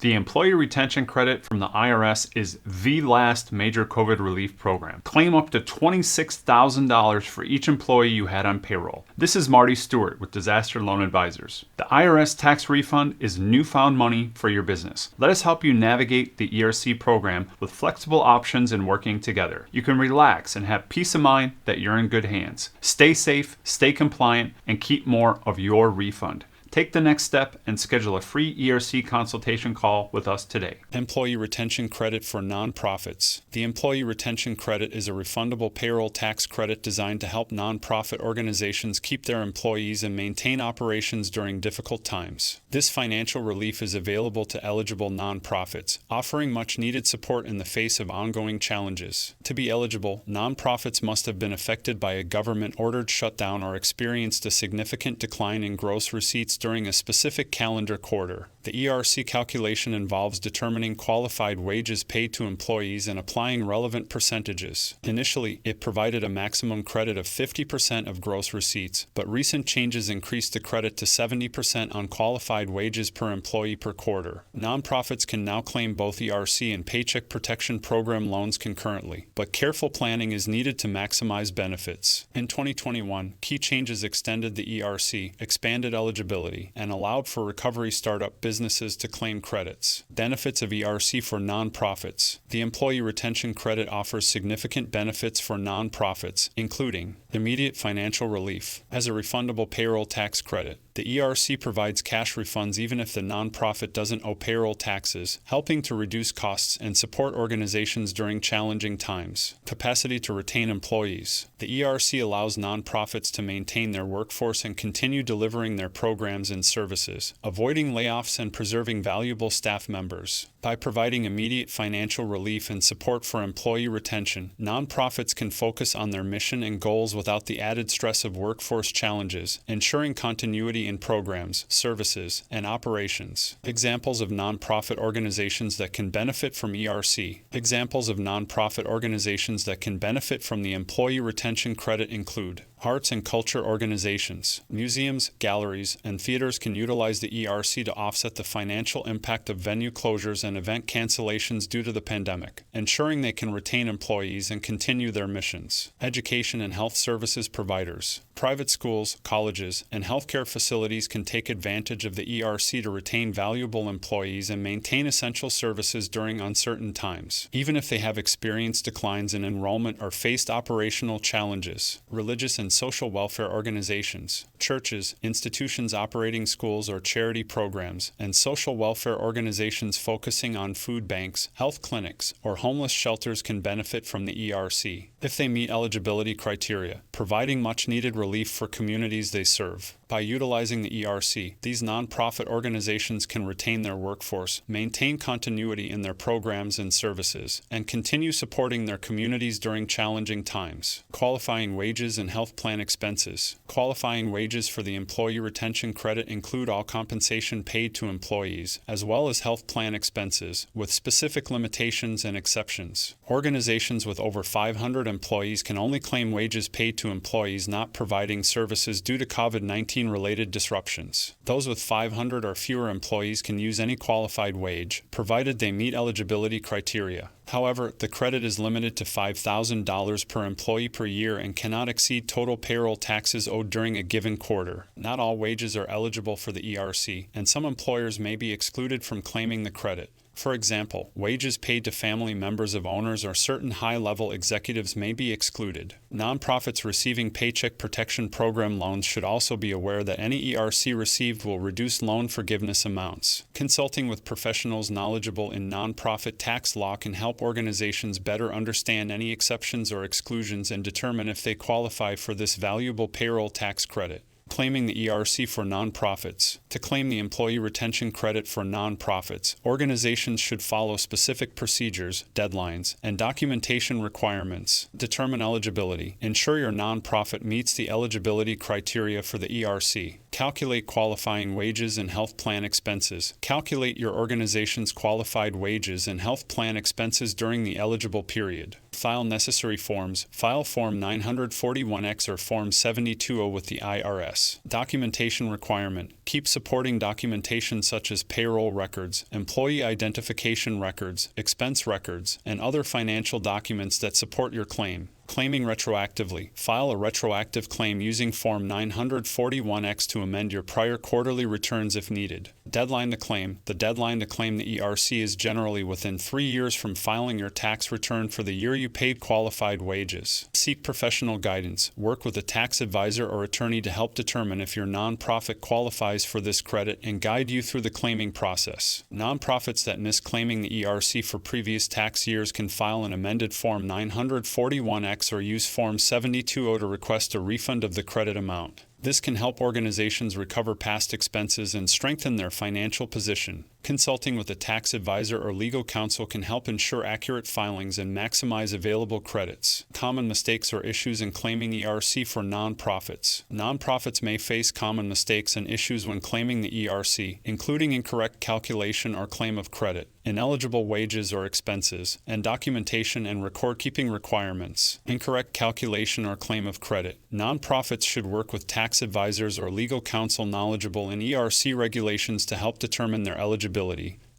The Employee Retention Credit from the IRS is the last major COVID relief program. Claim up to $26,000 for each employee you had on payroll. This is Marty Stewart with Disaster Loan Advisors. The IRS tax refund is newfound money for your business. Let us help you navigate the ERC program with flexible options and working together. You can relax and have peace of mind that you're in good hands. Stay safe, stay compliant, and keep more of your refund. Take the next step and schedule a free ERC consultation call with us today. Employee Retention Credit for Non-profits. The Employee Retention Credit is a refundable payroll tax credit designed to help nonprofit organizations keep their employees and maintain operations during difficult times. This financial relief is available to eligible nonprofits, offering much-needed support in the face of ongoing challenges. To be eligible, nonprofits must have been affected by a government-ordered shutdown or experienced a significant decline in gross receipts during a specific calendar quarter. The ERC calculation involves determining qualified wages paid to employees and applying relevant percentages. Initially, it provided a maximum credit of 50% of gross receipts, but recent changes increased the credit to 70% on qualified wages per employee per quarter. Nonprofits can now claim both ERC and Paycheck Protection Program loans concurrently, but careful planning is needed to maximize benefits. In 2021, key changes extended the ERC, expanded eligibility, and allowed for recovery startup businesses to claim credits. Benefits of ERC for nonprofits. The Employee Retention Credit offers significant benefits for nonprofits, including immediate financial relief. As a refundable payroll tax credit, the ERC provides cash refunds even if the nonprofit doesn't owe payroll taxes, helping to reduce costs and support organizations during challenging times. Capacity to retain employees. The ERC allows nonprofits to maintain their workforce and continue delivering their programs and services, avoiding layoffs and preserving valuable staff members. By providing immediate financial relief and support for employee retention, nonprofits can focus on their mission and goals without the added stress of workforce challenges, ensuring continuity in programs, services, and operations. Examples of nonprofit organizations that can benefit from ERC. Examples of nonprofit organizations that can benefit from the Employee Retention Credit include arts and culture organizations. Museums, galleries, and theaters can utilize the ERC to offset the financial impact of venue closures and event cancellations due to the pandemic, ensuring they can retain employees and continue their missions. Education and health services providers. Private schools, colleges, and healthcare facilities can take advantage of the ERC to retain valuable employees and maintain essential services during uncertain times, even if they have experienced declines in enrollment or faced operational challenges. Religious and social welfare organizations, churches, institutions operating schools or charity programs, and social welfare organizations focusing on food banks, health clinics, or homeless shelters can benefit from the ERC if they meet eligibility criteria, providing much-needed relief for communities they serve. By utilizing the ERC, these nonprofit organizations can retain their workforce, maintain continuity in their programs and services, and continue supporting their communities during challenging times. Qualifying wages and health plan expenses. Qualifying wages for the Employee Retention Credit include all compensation paid to employees, as well as health plan expenses, with specific limitations and exceptions. Organizations with over 500 employees can only claim wages paid to employees not providing services due to COVID-19 related disruptions. Those with 500 or fewer employees can use any qualified wage, provided they meet eligibility criteria. However, the credit is limited to $5,000 per employee per year and cannot exceed total payroll taxes owed during a given quarter. Not all wages are eligible for the ERC, and some employers may be excluded from claiming the credit. For example, wages paid to family members of owners or certain high-level executives may be excluded. Nonprofits receiving Paycheck Protection Program loans should also be aware that any ERC received will reduce loan forgiveness amounts. Consulting with professionals knowledgeable in nonprofit tax law can help organizations better understand any exceptions or exclusions and determine if they qualify for this valuable payroll tax credit. Claiming the ERC for nonprofits. To claim the Employee Retention Credit for nonprofits, organizations should follow specific procedures, deadlines, and documentation requirements. Determine eligibility. Ensure your nonprofit meets the eligibility criteria for the ERC. Calculate qualifying wages and health plan expenses. Calculate your organization's qualified wages and health plan expenses during the eligible period. File necessary forms. File Form 941X or Form 720 with the IRS. Documentation requirement. Keep supporting documentation such as payroll records, employee identification records, expense records, and other financial documents that support your claim. Claiming retroactively. File a retroactive claim using Form 941X to amend your prior quarterly returns if needed. Deadline to claim. The deadline to claim the ERC is generally within 3 years from filing your tax return for the year you paid qualified wages. Seek professional guidance. Work with a tax advisor or attorney to help determine if your nonprofit qualifies for this credit and guide you through the claiming process. Nonprofits that miss claiming the ERC for previous tax years can file an amended Form 941X or use Form 720 to request a refund of the credit amount. This can help organizations recover past expenses and strengthen their financial position. Consulting with a tax advisor or legal counsel can help ensure accurate filings and maximize available credits. Common mistakes or issues in claiming ERC for nonprofits. Nonprofits may face common mistakes and issues when claiming the ERC, including incorrect calculation or claim of credit, ineligible wages or expenses, and documentation and record-keeping requirements. Incorrect calculation or claim of credit. Nonprofits should work with tax advisors or legal counsel knowledgeable in ERC regulations to help determine their eligibility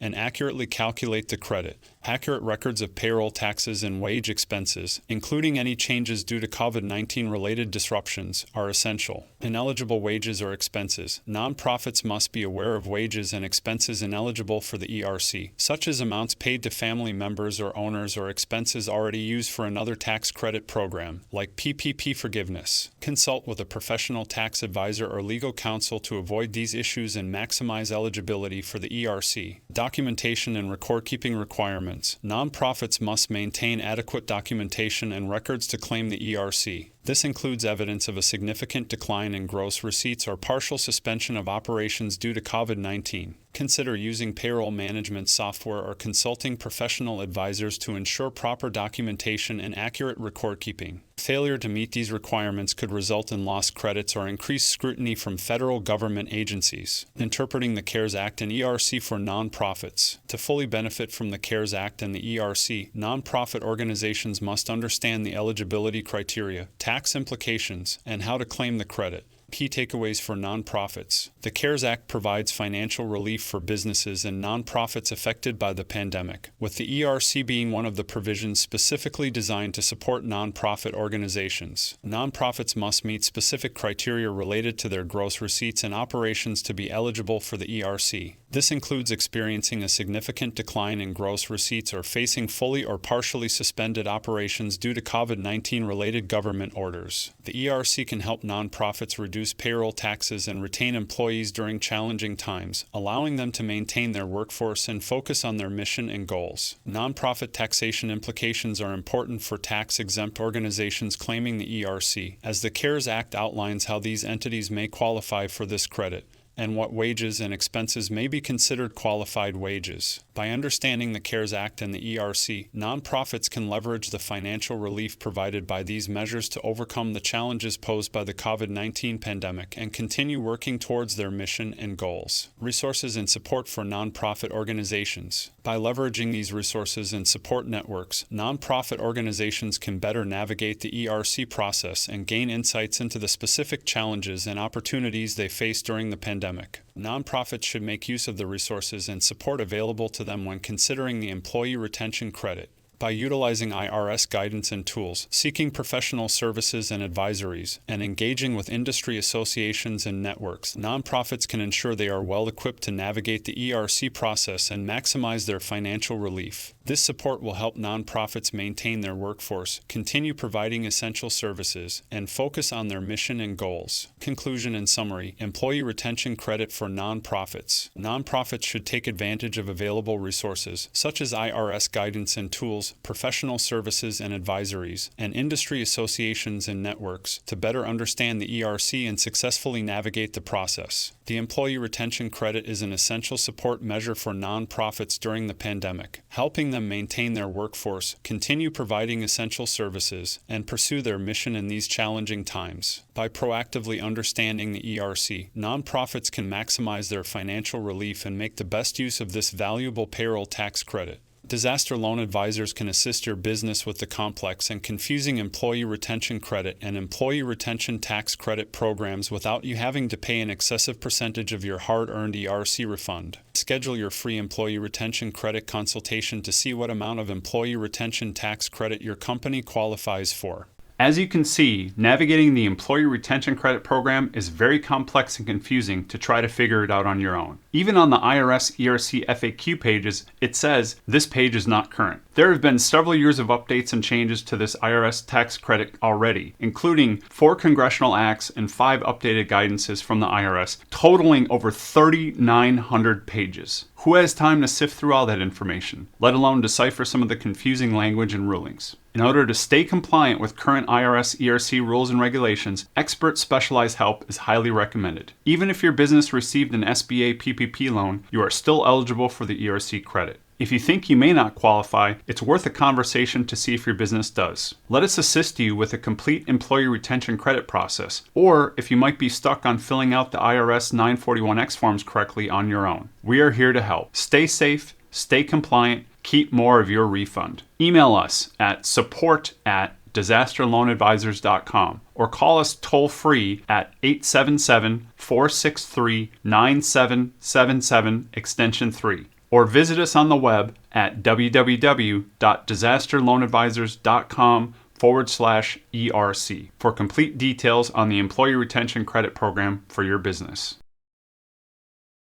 and accurately calculate the credit. Accurate records of payroll taxes and wage expenses, including any changes due to COVID-19 related disruptions, are essential. Ineligible wages or expenses. Nonprofits must be aware of wages and expenses ineligible for the ERC, such as amounts paid to family members or owners or expenses already used for another tax credit program, like PPP forgiveness. Consult with a professional tax advisor or legal counsel to avoid these issues and maximize eligibility for the ERC. Documentation and record-keeping requirements. Nonprofits must maintain adequate documentation and records to claim the ERC. This includes evidence of a significant decline in gross receipts or partial suspension of operations due to COVID-19. Consider using payroll management software or consulting professional advisors to ensure proper documentation and accurate record-keeping. Failure to meet these requirements could result in lost credits or increased scrutiny from federal government agencies. Interpreting the CARES Act and ERC for nonprofits. To fully benefit from the CARES Act and the ERC, nonprofit organizations must understand the eligibility criteria, tax implications, and how to claim the credit. Key takeaways for nonprofits. The CARES Act provides financial relief for businesses and nonprofits affected by the pandemic, with the ERC being one of the provisions specifically designed to support nonprofit organizations. Nonprofits must meet specific criteria related to their gross receipts and operations to be eligible for the ERC. This includes experiencing a significant decline in gross receipts or facing fully or partially suspended operations due to COVID-19 related government orders. The ERC can help nonprofits reduce payroll taxes and retain employees during challenging times, allowing them to maintain their workforce and focus on their mission and goals. Nonprofit taxation implications are important for tax-exempt organizations claiming the ERC, as the CARES Act outlines how these entities may qualify for this credit, and what wages and expenses may be considered qualified wages. By understanding the CARES Act and the ERC, nonprofits can leverage the financial relief provided by these measures to overcome the challenges posed by the COVID-19 pandemic and continue working towards their mission and goals. Resources and support for nonprofit organizations. By leveraging these resources and support networks, nonprofit organizations can better navigate the ERC process and gain insights into the specific challenges and opportunities they face during the pandemic. Nonprofits should make use of the resources and support available to them when considering the employee retention credit. By utilizing IRS guidance and tools, seeking professional services and advisories, and engaging with industry associations and networks, nonprofits can ensure they are well equipped to navigate the ERC process and maximize their financial relief. This support will help nonprofits maintain their workforce, continue providing essential services, and focus on their mission and goals. Conclusion and summary: employee retention credit for nonprofits. Nonprofits should take advantage of available resources, such as IRS guidance and tools, professional services and advisories, and industry associations and networks to better understand the ERC and successfully navigate the process. The Employee Retention Credit is an essential support measure for nonprofits during the pandemic, helping them maintain their workforce, continue providing essential services, and pursue their mission in these challenging times. By proactively understanding the ERC, nonprofits can maximize their financial relief and make the best use of this valuable payroll tax credit. Disaster Loan Advisors can assist your business with the complex and confusing Employee Retention Credit and Employee Retention Tax Credit programs without you having to pay an excessive percentage of your hard-earned ERC refund. Schedule your free Employee Retention Credit consultation to see what amount of Employee Retention Tax Credit your company qualifies for. As you can see, navigating the Employee Retention Credit Program is very complex and confusing to try to figure it out on your own. Even on the IRS ERC FAQ pages, it says this page is not current. There have been several years of updates and changes to this IRS tax credit already, including 4 congressional acts and 5 updated guidances from the IRS, totaling over 3,900 pages. Who has time to sift through all that information, let alone decipher some of the confusing language and rulings? In order to stay compliant with current IRS ERC rules and regulations, expert specialized help is highly recommended. Even if your business received an SBA PPP loan, you are still eligible for the ERC credit. If you think you may not qualify, it's worth a conversation to see if your business does. Let us assist you with a complete employee retention credit process, or if you might be stuck on filling out the IRS 941X forms correctly on your own. We are here to help. Stay safe, stay compliant, keep more of your refund. Email us at support@disasterloanadvisors.com or call us toll-free at 877-463-9777 extension 3. Or visit us on the web at www.disasterloanadvisors.com/ERC for complete details on the Employee Retention Credit Program for your business.